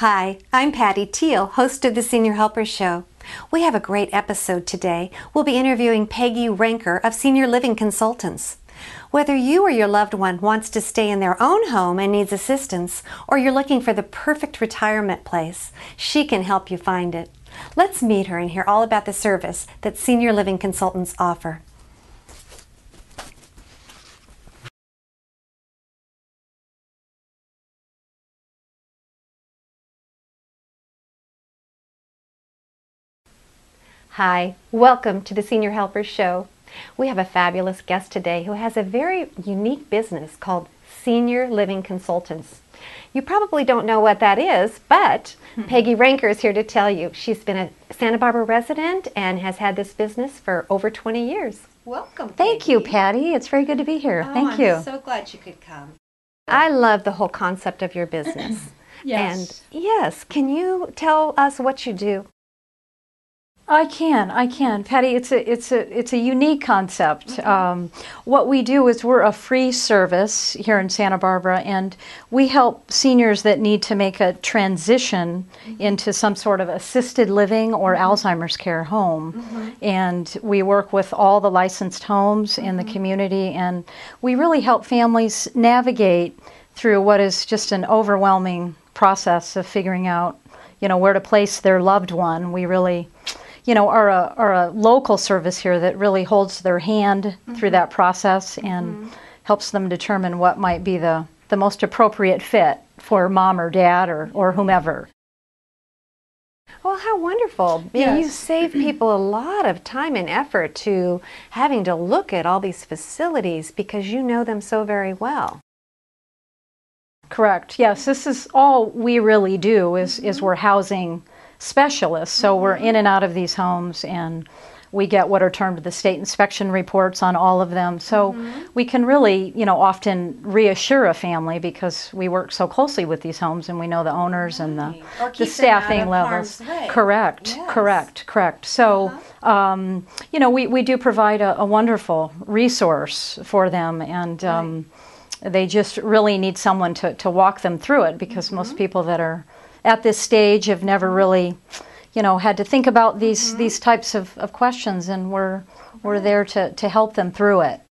Hi, I'm Patti Teel, host of the Senior Helper Show. We have a great episode today. We'll be interviewing Peggy Renker of Senior Living Consultants. Whether you or your loved one wants to stay in their own home and needs assistance, or you're looking for the perfect retirement place, she can help you find it. Let's meet her and hear all about the service that Senior Living Consultants offer. Hi, welcome to the Senior Helper Show. We have a fabulous guest today who has a very unique business called Senior Living Consultants. You probably don't know what that is, but Peggy Renker is here to tell you. She's been a Santa Barbara resident and has had this business for over 20 years. Welcome, Peggy. Thank you, Patti. It's very good to be here. Thank you. I'm so glad you could come. I love the whole concept of your business. Yes. And yes, can you tell us what you do? I can. Patti, it's a unique concept. What we do is we're a free service here in Santa Barbara, and we help seniors that need to make a transition into some sort of assisted living or Alzheimer's care home. And we work with all the licensed homes in the community, and we really help families navigate through what is just an overwhelming process of figuring out, where to place their loved one. We really are a local service here that really holds their hand through that process and helps them determine what might be the most appropriate fit for mom or dad or whomever. Well, how wonderful. Yes. You save people a lot of time and effort to having to look at all these facilities because you know them so very well. Correct. Yes, this is all we really do is we're housing specialists. So we're in and out of these homes, and we get what are termed the state inspection reports on all of them. So we can really, often reassure a family because we work so closely with these homes and we know the owners and the staffing levels. Correct, Yes. correct. So, we do provide a wonderful resource for them, and they just really need someone to walk them through it because most people that are at this stage have never really, had to think about these types of questions, and we're there to help them through it.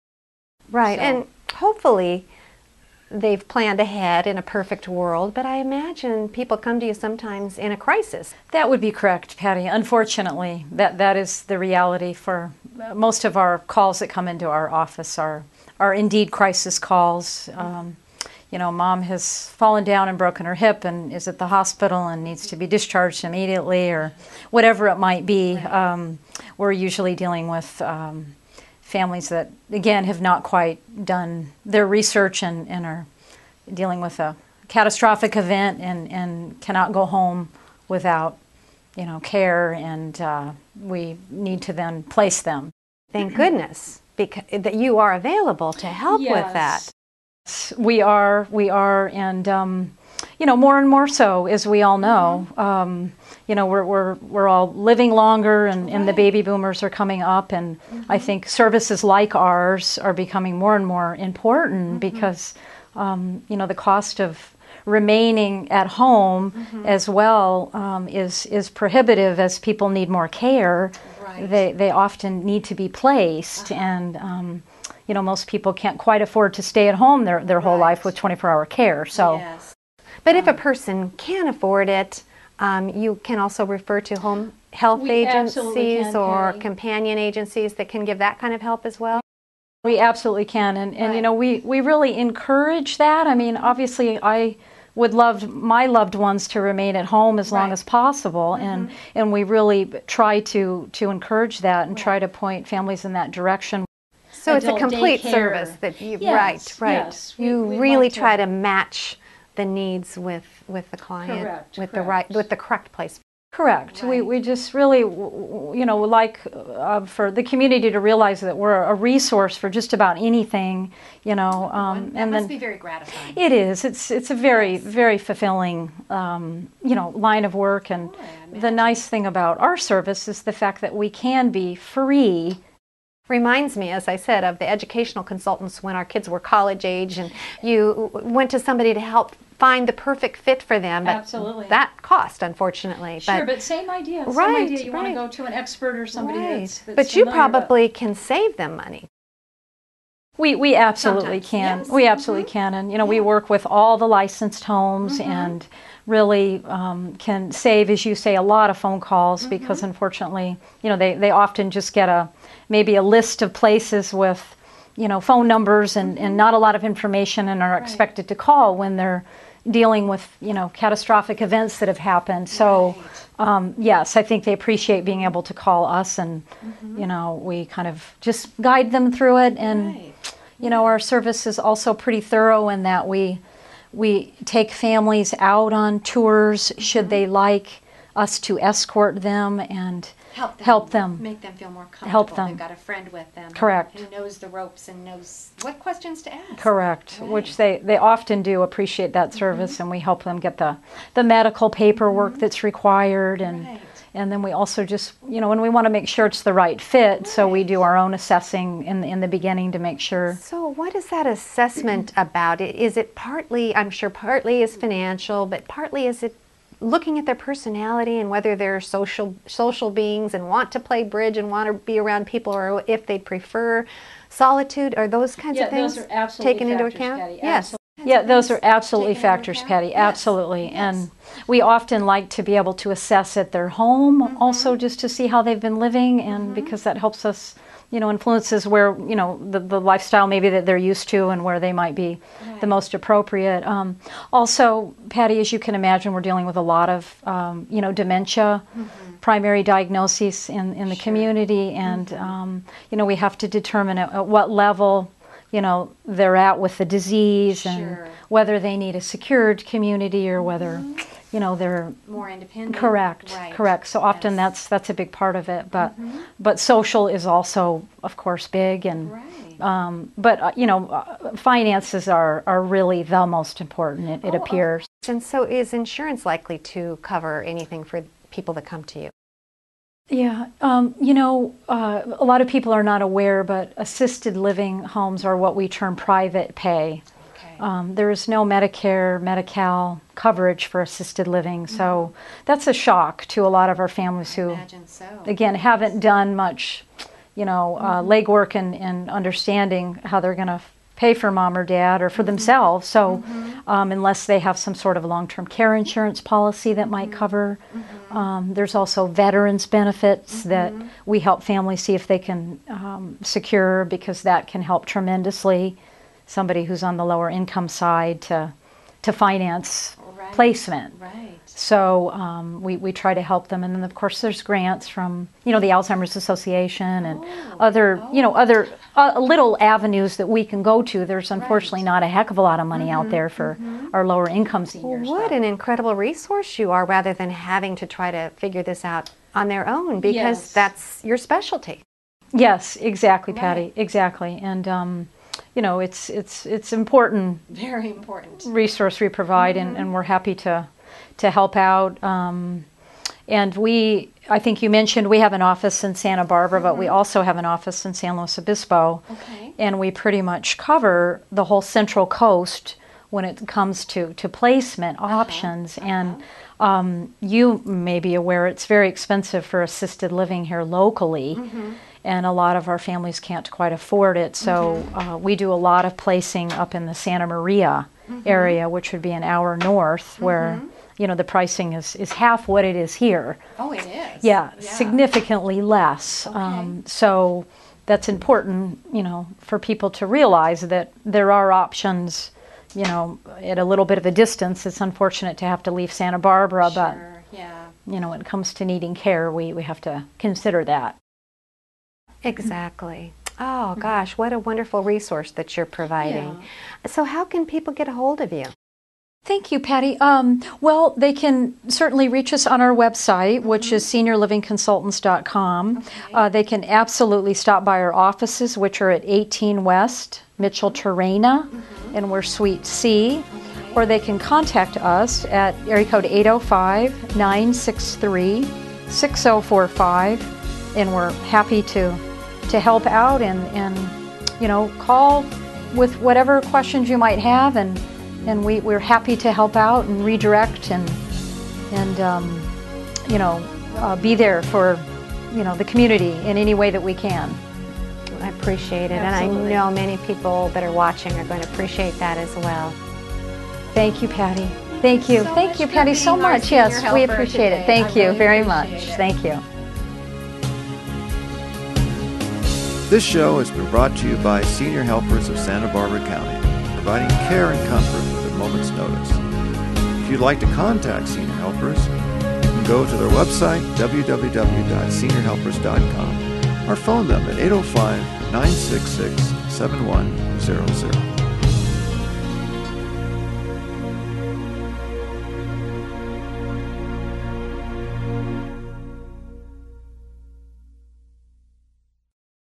Right, So. and hopefully they've planned ahead in a perfect world, but I imagine people come to you sometimes in a crisis. That would be correct, Patti. Unfortunately, that is the reality for most of our calls that come into our office are indeed crisis calls. Mom has fallen down and broken her hip and is at the hospital and needs to be discharged immediately, or whatever it might be. We're usually dealing with families that, again, have not quite done their research and are dealing with a catastrophic event and cannot go home without, care, and we need to then place them. Thank goodness that you are available to help with that. We are, and more and more so, as we all know. We're all living longer, and the baby boomers are coming up, and I think services like ours are becoming more and more important because, the cost of remaining at home as well is prohibitive as people need more care. Right. They often need to be placed, and most people can't quite afford to stay at home their whole life with 24-hour care. So, Yes. But if a person can afford it, you can also refer to home health We absolutely agencies can, or Patti. companion agencies that can give that kind of help as well. We absolutely can, and we really encourage that. I mean, obviously, I would love my loved ones to remain at home as long as possible, and we really try to encourage that and try to point families in that direction. So it's a Adult complete daycare. service that you, Yes, right. yes. You We really like to- try to match the needs with the client, Correct, with correct. the correct place. Correct. Right. We just really, like for the community to realize that we're a resource for just about anything, That and must then be very gratifying. it is. It's a very very fulfilling, line of work, and the nice thing about our service is the fact that we can be free. Reminds me, as I said, of the educational consultants when our kids were college age and you went to somebody to help find the perfect fit for them. But Absolutely. that cost, unfortunately. Sure, but same idea. Same Right, idea. You want to right. go to an expert or somebody Right. that's But you familiar, probably can save them money. We absolutely Sometimes, can. yes. We absolutely can. And, you know, we work with all the licensed homes and really can save, as you say, a lot of phone calls because unfortunately, you know, they often just get maybe a list of places with, you know, phone numbers and not a lot of information and are expected to call when they're dealing with, you know, catastrophic events that have happened. So, yes, I think they appreciate being able to call us and, you know, we kind of just guide them through it. And, you know, our service is also pretty thorough in that we take families out on tours should they like us to escort them and help them. Make them feel more comfortable. Help them. They've got a friend with them. Correct. Who knows the ropes and knows what questions to ask. Correct, Right. which they often do appreciate that service, and we help them get the medical paperwork that's required, and then we also just, you know, and we want to make sure it's the right fit, so we do our own assessing in the beginning to make sure. So what is that assessment about? Is it partly, I'm sure partly is financial, but partly is it looking at their personality and whether they're social beings and want to play bridge and want to be around people, or if they prefer solitude, or those kinds of things those are absolutely taken into factors, account? Patty. Yes. Yeah, those are absolutely Taken into factors, account? Patty. Yes. Absolutely. Yes. And we often like to be able to assess at their home also just to see how they've been living, and because that helps us, you know, influences where, you know, the lifestyle maybe that they're used to and where they might be the most appropriate. Also, Patty, as you can imagine, we're dealing with a lot of, you know, dementia, primary diagnoses in the community, and, you know, we have to determine at what level, you know, they're at with the disease and whether they need a secured community or whether, you know, they're More independent. correct. Right. Correct. So often Yes. that's a big part of it, but social is also, of course, big, and but you know, finances are really the most important. It appears. And so is insurance likely to cover anything for people that come to you? Yeah, you know, a lot of people are not aware, but assisted living homes are what we term private pay. There is no Medicare, Medi-Cal coverage for assisted living, so that's a shock to a lot of our families who, Imagine so. again, haven't done much, you know, legwork and understanding how they're going to pay for mom or dad or for themselves. So unless they have some sort of long-term care insurance policy that might cover. There's also veterans benefits that we help families see if they can secure, because that can help tremendously somebody who's on the lower income side to finance placement. Right. So we try to help them, and then of course there's grants from, you know, the Alzheimer's Association and other you know, other little avenues that we can go to. There's unfortunately not a heck of a lot of money out there for our lower income seniors. What an incredible resource you are, rather than having to try to figure this out on their own, because that's your specialty. Yes, exactly, Patty. Exactly, and you know, it's important. Very important. Resource we provide, and we're happy to help out. And I think you mentioned we have an office in Santa Barbara, but we also have an office in San Luis Obispo. And we pretty much cover the whole Central Coast when it comes to placement options. And you may be aware it's very expensive for assisted living here locally. And a lot of our families can't quite afford it. So we do a lot of placing up in the Santa Maria area, which would be an hour north, where, you know, the pricing is half what it is here. Oh, it is? Yeah, significantly less. So that's important, you know, for people to realize that there are options, you know, at a little bit of a distance. It's unfortunate to have to leave Santa Barbara, but, you know, when it comes to needing care, we have to consider that. Exactly. Oh gosh, what a wonderful resource that you're providing. So how can people get a hold of you? Thank you, Patty. Well, they can certainly reach us on our website, which is seniorlivingconsultants.com. They can absolutely stop by our offices, which are at 18 West Mitchell Terrena, and we're Suite C. Or they can contact us at area code 805-963-6045, and we're happy to help out and you know, call with whatever questions you might have, and and we're happy to help out and redirect and be there for the community in any way that we can. I appreciate it, Absolutely. and I know many people that are watching are going to appreciate that as well. Thank you, Patty. Thank you. So Thank much you, for Patty, so being our much. senior Yes, we helper appreciate today. it. Thank I you really very appreciate much. it. Thank you. This show has been brought to you by Senior Helpers of Santa Barbara County, providing care and comfort with a moment's notice. If you'd like to contact Senior Helpers, you can go to their website, www.seniorhelpers.com, or phone them at 805-966-7100.